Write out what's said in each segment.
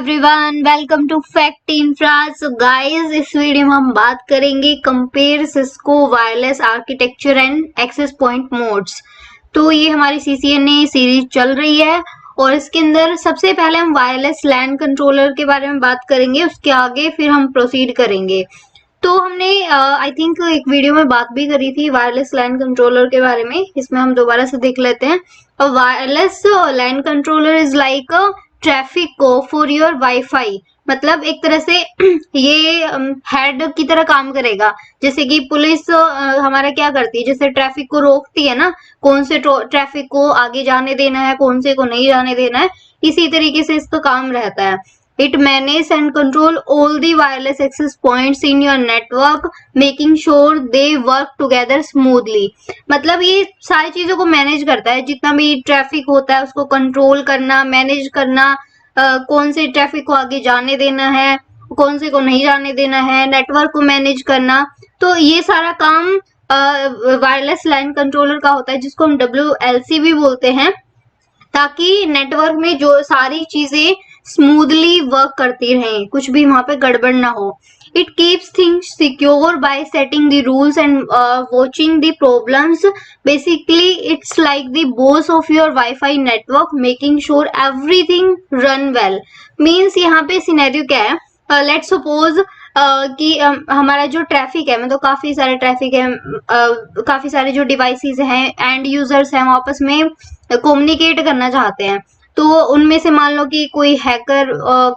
Everyone, welcome to fact infra. So guys, इस video में हम बात करेंगे compare Cisco wireless architecture and access point modes. तो ये हमारी सीसीएनए सीरीज चल रही है और इसके अंदर सबसे पहले हम वायरलेस लैन कंट्रोलर के बारे में बात करेंगे, उसके आगे फिर हम प्रोसीड करेंगे। तो हमने आई थिंक एक वीडियो में बात भी करी थी वायरलेस लैन कंट्रोलर के बारे में, इसमें हम दोबारा से देख लेते हैं। Wireless LAN controller is like traffic cop for your WiFi, मतलब एक तरह से ये हेड की तरह काम करेगा। जैसे कि पुलिस हमारा क्या करती है, जैसे ट्रैफिक को रोकती है ना, कौन से ट्रैफिक को आगे जाने देना है, कौन से को नहीं जाने देना है, इसी तरीके से इसका काम रहता है। It manages and control all the wireless access points in your network, making sure they work together smoothly। मतलब ये सारी चीजों को मैनेज करता है, जितना भी ट्रैफिक होता है उसको कंट्रोल करना, मैनेज करना, कौन से ट्रैफिक को आगे जाने देना है, कौन से को नहीं जाने देना है, नेटवर्क को मैनेज करना। तो ये सारा काम वायरलेस लाइन कंट्रोलर का होता है, जिसको हम WLC भी बोलते हैं, ताकि नेटवर्क में जो सारी चीजें स्मूथली वर्क करती रहें, कुछ भी वहां पे गड़बड़ ना हो। It keeps things secure bye setting the rules and watching the problems. Basically it's like the boss of your wifi network, making sure everything run well. Means यहाँ पे सिनेरियो क्या है, लेट्स सपोज कि हमारा जो ट्रैफिक है, मतलब काफी सारे ट्रैफिक है, काफी सारे जो डिवाइसेस हैं, एंड यूजर्स हैं, आपस में कम्युनिकेट करना चाहते हैं। तो उनमें से मान लो कि कोई हैकर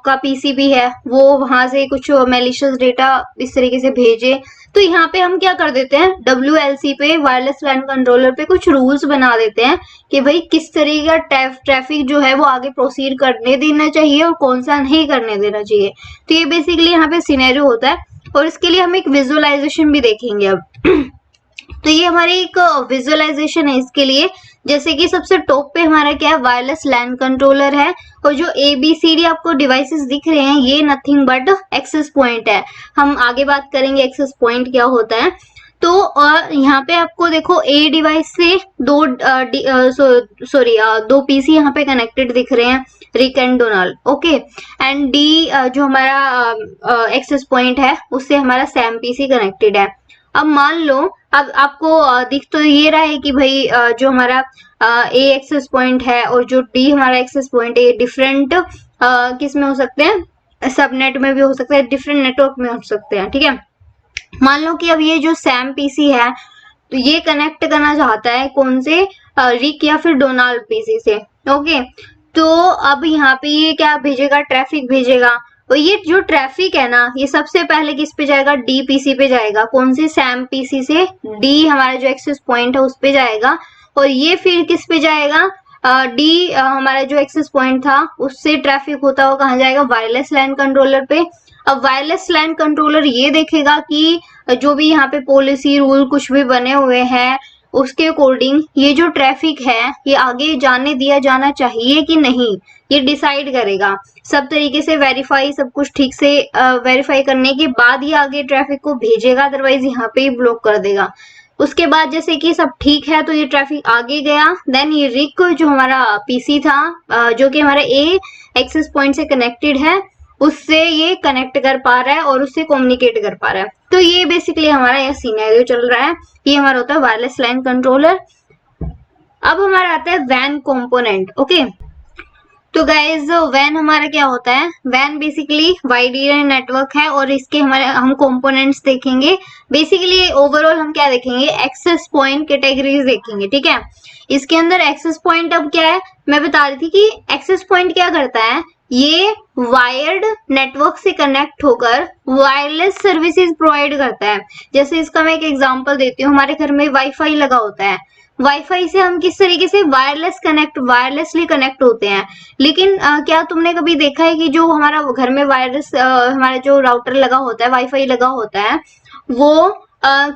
का पीसीबी है, वो वहां से कुछ मैलिशियस डेटा इस तरीके से भेजे। तो यहाँ पे हम क्या कर देते हैं, WLC पे, वायरलेस लैन कंट्रोलर पे कुछ रूल्स बना देते हैं कि भाई किस तरीके का ट्रैफिक जो है वो आगे प्रोसीड करने देना चाहिए और कौन सा नहीं करने देना चाहिए। तो ये बेसिकली यहाँ पे सिनेरियो होता है और इसके लिए हम एक विजुअलाइजेशन भी देखेंगे अब। तो ये हमारी एक विजुअलाइजेशन है इसके लिए। जैसे कि सबसे टॉप पे हमारा क्या है, वायरलेस लैन कंट्रोलर है, और जो ABCD आपको डिवाइसेस दिख रहे हैं ये नथिंग बट एक्सेस पॉइंट है। हम आगे बात करेंगे एक्सेस पॉइंट क्या होता है। तो यहाँ पे आपको देखो A डिवाइस से दो PC यहाँ पे कनेक्टेड दिख रहे हैं, Rick and Donald, okay. And D जो हमारा एक्सेस पॉइंट है, उससे हमारा सैम PC कनेक्टेड है। अब मान लो, अब आपको दिख तो ये रहा है कि भाई जो हमारा A एक्सेस पॉइंट है और जो D हमारा एक्सेस पॉइंट है, ये डिफरेंट किस में हो सकते हैं, सबनेट में भी हो सकते हैं, डिफरेंट नेटवर्क में हो सकते हैं, ठीक है। मान लो कि अब ये जो सैम PC है, तो ये कनेक्ट करना चाहता है कौन से, रिक या फिर डोनाल्ड PC से, ओके। तो अब यहाँ पे ये क्या भेजेगा, ट्रैफिक भेजेगा। और ये जो ट्रैफिक है ना, ये सबसे पहले किस पे जाएगा, D PC पे जाएगा। कौन से, सैम PC से D हमारा जो एक्सेस पॉइंट है उस पे जाएगा। और ये फिर किस पे जाएगा, D हमारा जो एक्सेस पॉइंट था उससे ट्रैफिक होता हुआ कहाँ जाएगा, वायरलेस लैन कंट्रोलर पे। अब वायरलेस लैन कंट्रोलर ये देखेगा कि जो भी यहाँ पे पॉलिसी रूल कुछ भी बने हुए हैं, उसके अकॉर्डिंग ये जो ट्रैफिक है ये आगे जाने दिया जाना चाहिए कि नहीं, ये डिसाइड करेगा। सब तरीके से वेरीफाई, सब कुछ ठीक से वेरीफाई करने के बाद ही आगे ट्रैफिक को भेजेगा, अदरवाइज यहाँ पे ही ब्लॉक कर देगा। उसके बाद जैसे कि सब ठीक है तो ये ट्रैफिक आगे गया, देन ये रिक जो हमारा PC था, जो कि हमारा A एक्सेस पॉइंट से कनेक्टेड है, उससे ये कनेक्ट कर पा रहा है और उससे कम्युनिकेट कर पा रहा है। तो ये बेसिकली हमारा यह सिनेरियो चल रहा है, ये हमारा होता है वायरलेस लैन कंट्रोलर। अब हमारा आता है वैन कंपोनेंट, ओके। तो गाइज वैन हमारा क्या होता है, वैन बेसिकली वाइड एरिया नेटवर्क है और इसके हमारे हम कंपोनेंट्स देखेंगे। बेसिकली ओवरऑल हम क्या देखेंगे, एक्सेस पॉइंट कैटेगरीज देखेंगे, ठीक है। इसके अंदर एक्सेस पॉइंट अब क्या है, मैं बता रही थी कि एक्सेस पॉइंट क्या करता है, ये वायर्ड नेटवर्क से कनेक्ट होकर वायरलेस सर्विसेज प्रोवाइड करता है। जैसे इसका मैं एक एग्जांपल देती हूँ, हमारे घर में वाईफाई लगा होता है, वाईफाई से हम किस तरीके से वायरलेसली कनेक्ट होते हैं। लेकिन क्या तुमने कभी देखा है कि जो हमारा घर में हमारा जो राउटर लगा होता है, वाईफाई लगा होता है, वो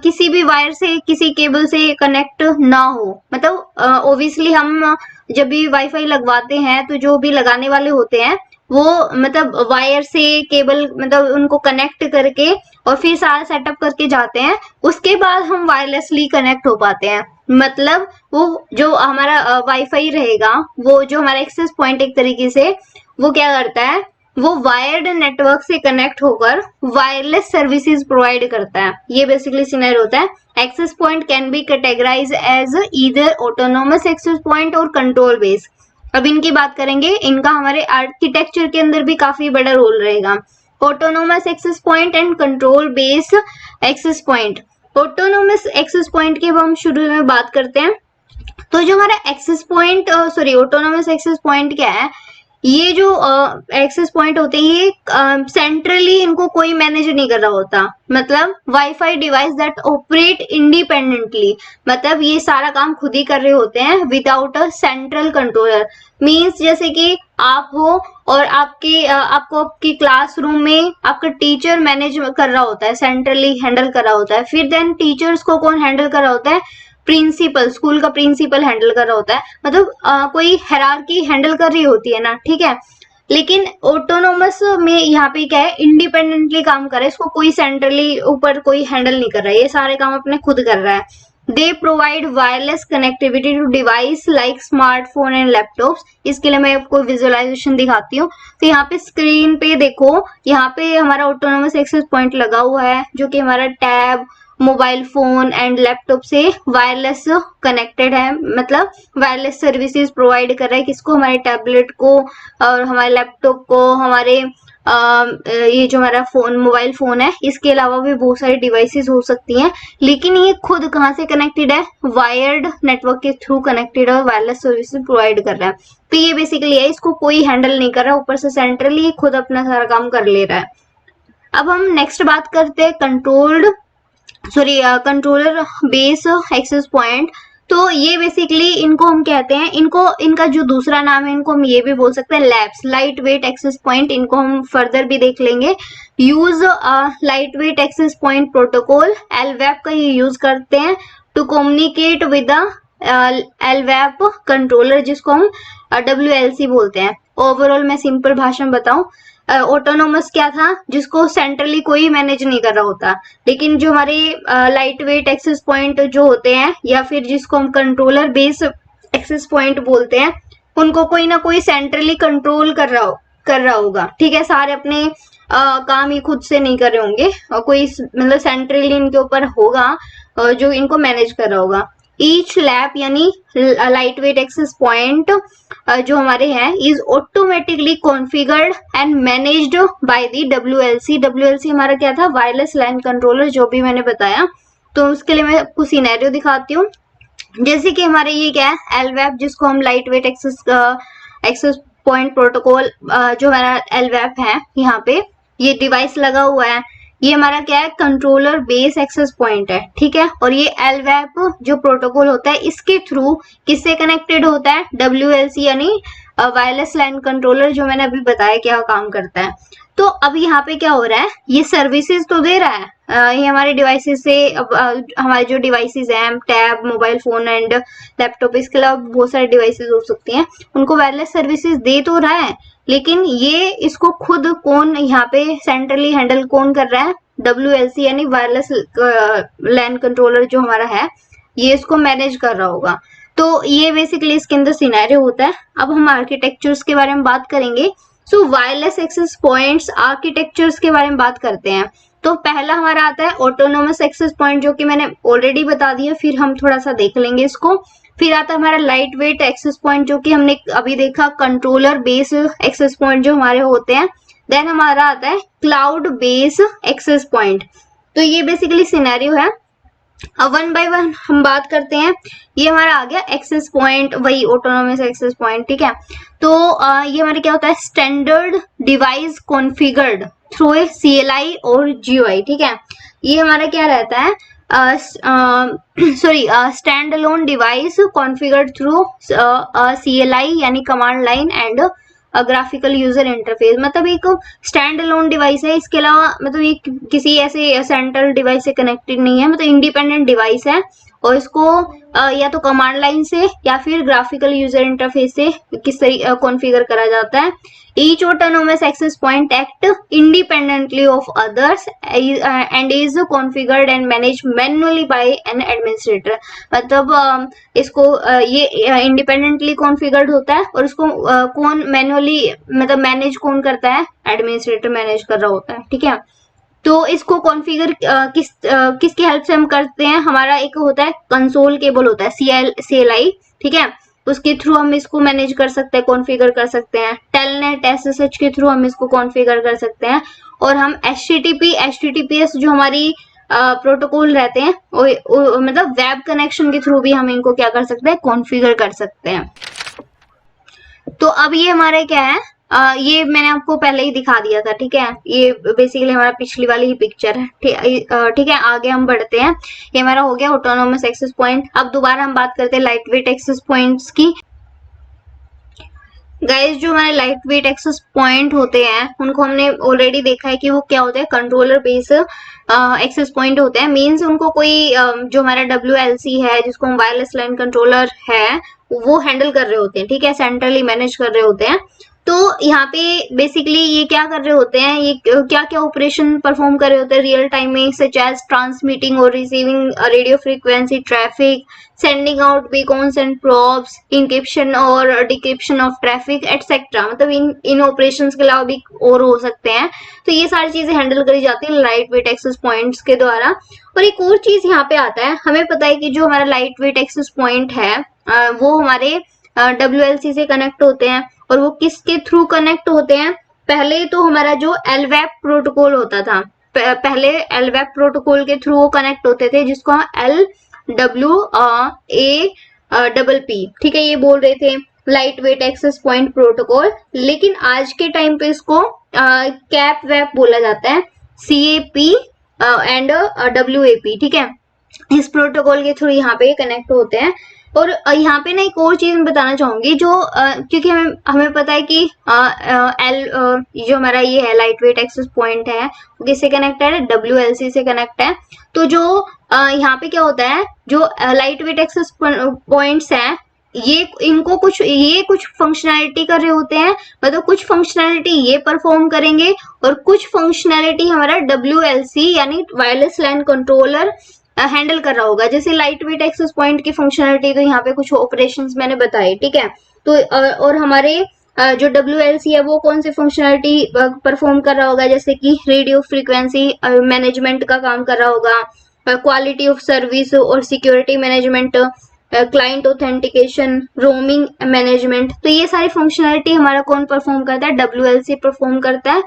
किसी भी वायर से, किसी केबल से कनेक्ट ना हो। मतलब ओब्वियसली हम जब भी वाईफाई लगवाते हैं तो जो भी लगाने वाले होते हैं वो मतलब वायर से केबल, मतलब उनको कनेक्ट करके और फिर सारा सेटअप करके जाते हैं, उसके बाद हम वायरलेसली कनेक्ट हो पाते हैं। मतलब वो जो हमारा वाईफाई रहेगा, वो जो हमारा एक्सेस पॉइंट एक तरीके से वो क्या करता है, वो वायर्ड नेटवर्क से कनेक्ट होकर वायरलेस सर्विसेज प्रोवाइड करता है। ये बेसिकली सिनेरियो होता है। Access point can be categorize as either autonomous access point और कंट्रोल बेस। अब इनकी बात करेंगे, इनका हमारे आर्किटेक्चर के अंदर भी काफी बड़ा रोल रहेगा। Autonomous access point and control base access point. Autonomous access point की अब हम शुरू में बात करते हैं। तो जो हमारा access point autonomous access point क्या है, ये जो एक्सेस पॉइंट होते हैं ये सेंट्रली इनको कोई मैनेज नहीं कर रहा होता। मतलब wifi device that operate independently, मतलब ये सारा काम खुद ही कर रहे होते हैं without a central controller. Means जैसे कि आप हो और आपको आपकी क्लासरूम में आपका टीचर मैनेज कर रहा होता है, सेंट्रली हैंडल कर रहा होता है। फिर देन टीचर्स को कौन हैंडल कर रहा होता है, प्रिंसिपल, स्कूल का प्रिंसिपल हैंडल कर रहा होता है। मतलब कोई हायरार्की हैंडल कर रही होती है ना, ठीक है। लेकिन ऑटोनोमस में यहाँ पे क्या है, इंडिपेंडेंटली काम कर रहा है, इसको कोई सेंट्रली ऊपर कोई हैंडल नहीं कर रहा है, ये सारे काम अपने खुद कर रहा है। They provide wireless connectivity to device like smartphone and laptops. इसके लिए मैं आपको विजुअलाइजेशन दिखाती हूँ। तो यहाँ पे स्क्रीन पे देखो, यहाँ पे हमारा ऑटोनोमस एक्सेस पॉइंट लगा हुआ है जो कि हमारा tab, mobile phone and laptop से वायरलेस कनेक्टेड है। मतलब वायरलेस सर्विसेज प्रोवाइड कर रहा है किसको, हमारे टैबलेट को और हमारे लैपटॉप को, हमारे ये जो हमारा फोन, मोबाइल फोन है, इसके अलावा भी बहुत सारी डिवाइसेस हो सकती हैं। लेकिन ये खुद कहाँ से कनेक्टेड है, वायर्ड नेटवर्क के थ्रू कनेक्टेड और वायरलेस सर्विसेज प्रोवाइड कर रहा है। तो ये बेसिकली है, इसको कोई हैंडल नहीं कर रहा, ऊपर से सेंट्रली खुद अपना सारा काम कर ले रहा है। अब हम नेक्स्ट बात करते हैं कंट्रोलर बेस एक्सेस पॉइंट। तो ये बेसिकली इनको हम कहते हैं, इनका जो दूसरा नाम है, इनको हम ये भी बोल सकते हैं labs, light wait access point. इनको हम फर्दर भी देख लेंगे। Use light wait access point protocol, LWAP का ये यूज करते हैं to communicate with LWAP controller, जिसको हम WLC बोलते हैं। ओवरऑल मैं सिंपल भाषा में बताऊं, ऑटोनोमस क्या था, जिसको सेंट्रली कोई मैनेज नहीं कर रहा होता। लेकिन जो हमारे लाइट वेट एक्सेस पॉइंट जो होते हैं, या फिर जिसको हम कंट्रोलर बेस एक्सेस पॉइंट बोलते हैं, उनको कोई ना कोई सेंट्रली कंट्रोल कर रहा होगा, ठीक है। सारे अपने काम ये खुद से नहीं कर रहे होंगे, और कोई मतलब सेंट्रली इनके ऊपर होगा जो इनको मैनेज कर रहा होगा। ईच लैब यानी लाइट वेट एक्सेस पॉइंट जो हमारे हैं is automatically configured and managed by the WLC। WLC हमारा क्या था, वायरलेस लैन कंट्रोलर, जो भी मैंने बताया। तो उसके लिए मैं कुछ सिनेरियो दिखाती हूँ। जैसे कि हमारे ये क्या है, LWAP, जिसको हम light wait access point protocol, जो हमारा LWAP है, यहाँ पे ये डिवाइस लगा हुआ है, ये हमारा क्या है, कंट्रोलर बेस एक्सेस पॉइंट है, ठीक है। और ये LWAP जो प्रोटोकॉल होता है, इसके थ्रू किससे कनेक्टेड होता है, WLC यानी वायरलेस लैन कंट्रोलर, जो मैंने अभी बताया क्या काम करता है। तो अब यहाँ पे क्या हो रहा है, ये सर्विसेज तो दे रहा है, ये हमारे डिवाइसेस से, हमारे जो डिवाइसेस हैं, tab, mobile phone and laptop, इसके अलावा बहुत सारे डिवाइसेस हो सकती हैं, उनको वायरलेस सर्विसेज दे तो रहा है। लेकिन ये इसको खुद कौन यहाँ पे सेंट्रली हैंडल कौन कर रहा है, WLC यानी वायरलेस लैन कंट्रोलर जो हमारा है, ये इसको मैनेज कर रहा होगा। तो ये बेसिकली इसके अंदर सिनेरियो होता है। अब हम आर्किटेक्चर्स के बारे में बात करेंगे। सो वायरलेस एक्सेस पॉइंट्स आर्किटेक्चर्स के बारे में बात करते हैं। तो पहला हमारा आता है ऑटोनोमस एक्सेस पॉइंट, जो कि मैंने ऑलरेडी बता दिया, फिर हम थोड़ा सा देख लेंगे इसको। फिर आता है हमारा लाइट वेट एक्सेस पॉइंट, जो कि हमने अभी देखा, कंट्रोलर बेस एक्सेस पॉइंट जो हमारे होते हैं। देन हमारा आता है क्लाउड बेस एक्सेस पॉइंट। तो ये बेसिकली सिनेरियो है। अब वन बाय वन हम बात करते हैं। ये हमारा आ गया एक्सेस पॉइंट, वही ऑटोनोमस एक्सेस पॉइंट, ठीक है। तो ये हमारे क्या होता है, standard device configured through a CLI और GUI, ठीक है। ये हमारा क्या रहता है, stand alone device configured through CLI यानी command line and graphical user interface. मतलब एक स्टैंड अलोन डिवाइस है, इसके अलावा मतलब ये किसी ऐसे सेंट्रल डिवाइस से कनेक्टेड नहीं है, मतलब इंडिपेंडेंट डिवाइस है। और इसको या तो कमांड लाइन से या फिर ग्राफिकल यूजर इंटरफेस से किस तरीके कॉन्फ़िगर करा जाता है। Each autonomous access point act independently of others and is configured and manage manually by an administrator. मतलब इसको ये इंडिपेंडेंटली कॉन्फ़िगर्ड होता है और इसको कौन मैन्युअली मतलब मैनेज कौन करता है, एडमिनिस्ट्रेटर मैनेज कर रहा होता है, ठीक है। तो इसको कॉन्फ़िगर किसकी हेल्प से हम करते हैं, हमारा एक होता है कंसोल केबल होता है CLI, ठीक है, उसके थ्रू हम इसको मैनेज कर सकते हैं, कॉन्फ़िगर कर सकते हैं। टेलनेट SSH के थ्रू हम इसको कॉन्फ़िगर कर सकते हैं और हम HTTPS जो हमारी प्रोटोकॉल रहते हैं मतलब वेब कनेक्शन के थ्रू भी हम इनको क्या कर सकते हैं, कॉन्फ़िगर कर सकते हैं। तो अब ये हमारे क्या है, ये मैंने आपको पहले ही दिखा दिया था, ठीक है, ये बेसिकली हमारा पिछली वाली ही पिक्चर है, ठीक है। आगे हम बढ़ते हैं, ये हमारा हो गया ऑटोनोमस एक्सेस पॉइंट। अब दोबारा हम बात करते हैं लाइट वेट एक्सेस पॉइंट्स की। गाइस जो हमारे लाइट वेट एक्सेस पॉइंट होते हैं उनको हमने ऑलरेडी देखा है कि वो क्या होते हैं, कंट्रोलर बेस एक्सेस पॉइंट होते हैं। मींस उनको कोई जो हमारा WLC है जिसको हम वायरलेस लैन कंट्रोलर है वो हैंडल कर रहे होते हैं, ठीक है, सेंट्रली मैनेज कर रहे होते हैं। तो यहाँ पे बेसिकली ये क्या कर रहे होते हैं, ये क्या क्या ऑपरेशन परफॉर्म कर रहे होते हैं रियल टाइम में, सच एज ट्रांसमिटिंग और receiving radio frequency traffic, sending out beacons and probes, encryption और डिक्रिप्शन ऑफ ट्रैफिक एटसेट्रा। मतलब इन ऑपरेशंस के अलावा भी और हो सकते हैं। तो ये सारी चीजें हैंडल करी जाती है लाइट वेट एक्सेस पॉइंट्स के द्वारा। और एक और चीज यहाँ पे आता है, हमें पता है कि जो हमारा लाइट वेट एक्सेस पॉइंट है वो हमारे WLC से कनेक्ट होते हैं। और वो किसके थ्रू कनेक्ट होते हैं, पहले तो हमारा जो LWAP प्रोटोकॉल होता था, पहले LWAP प्रोटोकॉल के थ्रू वो कनेक्ट होते थे जिसको हम LWAPP, ठीक है, ये बोल रहे थे light weight access point protocol. लेकिन आज के टाइम पे इसको कैप वैप बोला जाता है, CAP एंड WAP, ठीक है। इस प्रोटोकॉल के थ्रू यहाँ पे कनेक्ट होते हैं। और यहाँ पे ना एक और चीज मैं बताना चाहूंगी जो क्योंकि हमें पता है कि जो हमारा ये है लाइट वेट एक्सेस पॉइंट है वो किससे कनेक्टेड है, WLC से कनेक्ट है। तो जो यहाँ पे क्या होता है, जो लाइट वेट एक्सेस पॉइंट्स हैं ये कुछ फंक्शनैलिटी कर रहे होते हैं, मतलब कुछ फंक्शनैलिटी ये परफॉर्म करेंगे और कुछ फंक्शनैलिटी हमारा WLC यानी वायरलेस लैन कंट्रोलर हैंडल कर रहा होगा। जैसे लाइट वेट एक्सेस पॉइंट की फंक्शनलिटी तो यहाँ पे कुछ ऑपरेशंस मैंने बताए, ठीक है। तो और हमारे जो WLC है वो कौन सी फंक्शनलिटी परफॉर्म कर रहा होगा, जैसे कि रेडियो फ्रीक्वेंसी मैनेजमेंट का काम कर रहा होगा, क्वालिटी ऑफ सर्विस और security management, client authentication, roaming management. तो ये सारी फंक्शनलिटी हमारा कौन परफॉर्म करता है, WLC परफॉर्म करता है।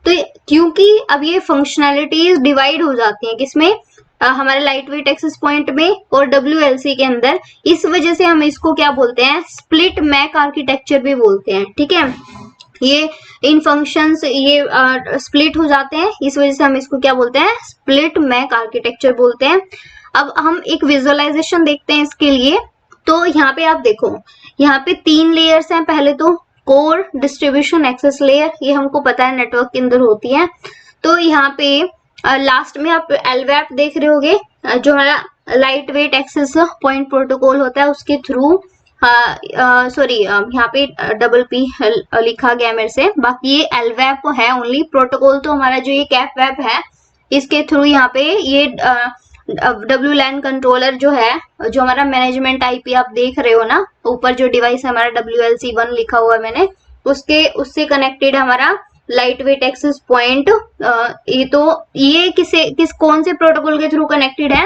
तो क्योंकि अब ये फंक्शनलिटीज डिवाइड हो जाती हैं किसमें, हमारे लाइट वेट एक्सेस पॉइंट में और WLC के अंदर, इस वजह से हम इसको क्या बोलते हैं, स्प्लिट मैक आर्किटेक्चर भी बोलते हैं, ठीक है। ये इन फंक्शंस ये स्प्लिट हो जाते हैं, इस वजह से हम इसको क्या बोलते हैं, स्प्लिट मैक आर्किटेक्चर बोलते हैं। अब हम एक विजुअलाइजेशन देखते हैं इसके लिए। तो यहाँ पे आप देखो, यहाँ पे 3 लेयर्स हैं। पहले तो कोर, डिस्ट्रीब्यूशन, एक्सेस लेयर, ये हमको पता है नेटवर्क के अंदर होती है। तो यहाँ पे लास्ट में आप LWAP देख रहे होगे, जो हमारा light weight access point protocol होता है उसके थ्रू, सॉरी यहाँ पे WP लिखा गया मेरे से, बाकी ये LWAP है ओनली। प्रोटोकॉल तो हमारा जो ये कैप वेप है इसके थ्रू यहाँ पे ये WLAN कंट्रोलर जो है, जो हमारा मैनेजमेंट IP आप देख रहे हो ना, ऊपर जो डिवाइस है हमारा WLC1 लिखा हुआ है मैंने, उससे कनेक्टेड हमारा लाइट वेट एक्सेस पॉइंट। ये कौन से प्रोटोकॉल के थ्रू कनेक्टेड है,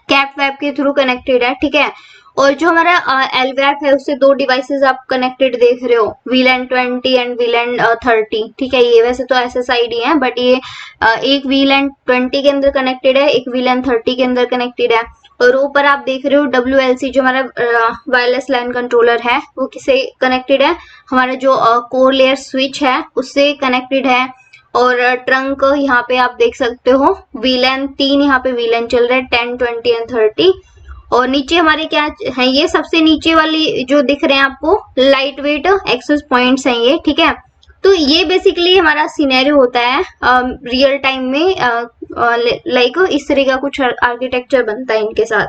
कैप वेप के थ्रू कनेक्टेड है, ठीक है। और जो हमारा LWAP है उससे 2 डिवाइसेस आप कनेक्टेड देख रहे हो, VLAN 20 एंड VLAN 30, ठीक है। ये वैसे तो SSID है बट ये एक VLAN 20 के अंदर कनेक्टेड है, एक VLAN 30 के अंदर कनेक्टेड है। और ऊपर आप देख रहे हो WLC जो हमारा वायरलेस लैन कंट्रोलर है वो किससे कनेक्टेड है, हमारा जो कोर लेयर स्विच है उससे कनेक्टेड है। और ट्रंक यहाँ पे आप देख सकते हो, VLAN 3 यहाँ पे VLAN चल रहा है 10, 20 एंड 30। और नीचे हमारे क्या है, ये सबसे नीचे वाली जो दिख रहे हैं आपको लाइट वेट एक्सेस पॉइंट्स हैं ये, ठीक है। तो ये बेसिकली हमारा सिनेरियो होता है रियल टाइम में, लाइक इस तरह का कुछ आर्किटेक्चर बनता है इनके साथ।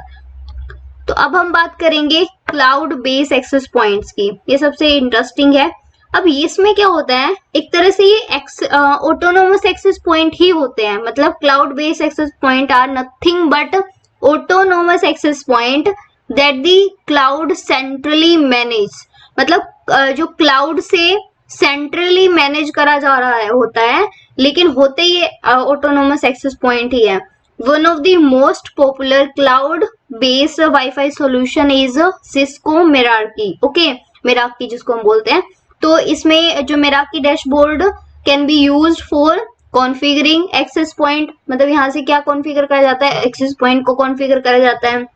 तो अब हम बात करेंगे क्लाउड बेस्ड एक्सेस पॉइंट्स की, ये सबसे इंटरेस्टिंग है। अब इसमें क्या होता है, एक तरह से ये ऑटोनोमस एक्सेस पॉइंट ही होते हैं, मतलब cloud based access point are nothing but autonomous access point that the cloud centrally manage, मतलब जो क्लाउड से सेंट्रली मैनेज करा जा रहा है होता है, लेकिन होते ये ऑटोनोमस एक्सेस पॉइंट ही है। One of the most popular cloud based wifi solution is Cisco Meraki, okay, Meraki जिसको हम बोलते हैं। तो इसमें जो Meraki dashboard can be used for configuring access point, मतलब यहाँ से क्या कॉन्फ़िगर करा जाता है, एक्सेस पॉइंट को कॉन्फ़िगर करा जाता है,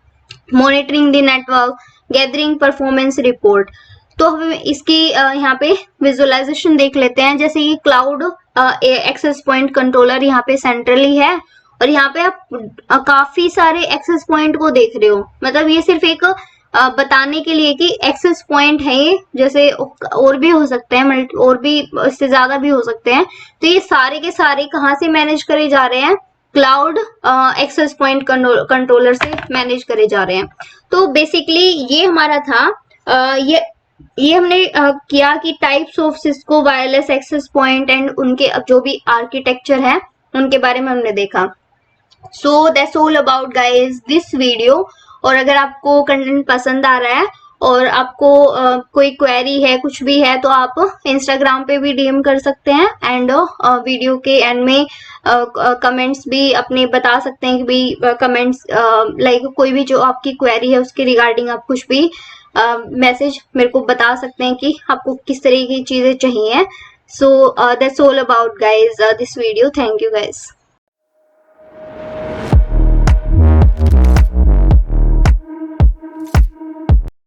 monitoring the network, gathering performance report. तो हम इसकी यहाँ पे विजुअलाइजेशन देख लेते हैं। जैसे ये क्लाउड एक्सेस पॉइंट कंट्रोलर यहाँ पे सेंट्रली है, और यहाँ पे आप काफी सारे एक्सेस पॉइंट को देख रहे हो, मतलब ये सिर्फ एक बताने के लिए कि एक्सेस पॉइंट है ये, जैसे और भी हो सकते हैं, और भी इससे ज्यादा भी हो सकते हैं। तो ये सारे के सारे कहाँ से मैनेज करे जा रहे हैं, क्लाउड एक्सेस पॉइंट कंट्रोलर से मैनेज करे जा रहे हैं। तो बेसिकली ये हमारा था, ये हमने किया कि types of Cisco wireless access point and उनके जो भी आर्किटेक्चर है उनके बारे में हमने देखा। So that's all about guys this video. और अगर आपको कंटेंट पसंद आ रहा है और आपको कोई क्वेरी है, कुछ भी है, तो आप इंस्टाग्राम पे भी डीएम कर सकते हैं, एंड वीडियो के एंड में कमेंट्स भी अपने बता सकते हैं कि भाई कमेंट्स लाइक कोई भी जो आपकी क्वेरी है उसके रिगार्डिंग आप कुछ भी मैसेज मेरे को बता सकते हैं कि आपको किस तरह की चीजें चाहिए। So that's all about guys this video. Thank you guys.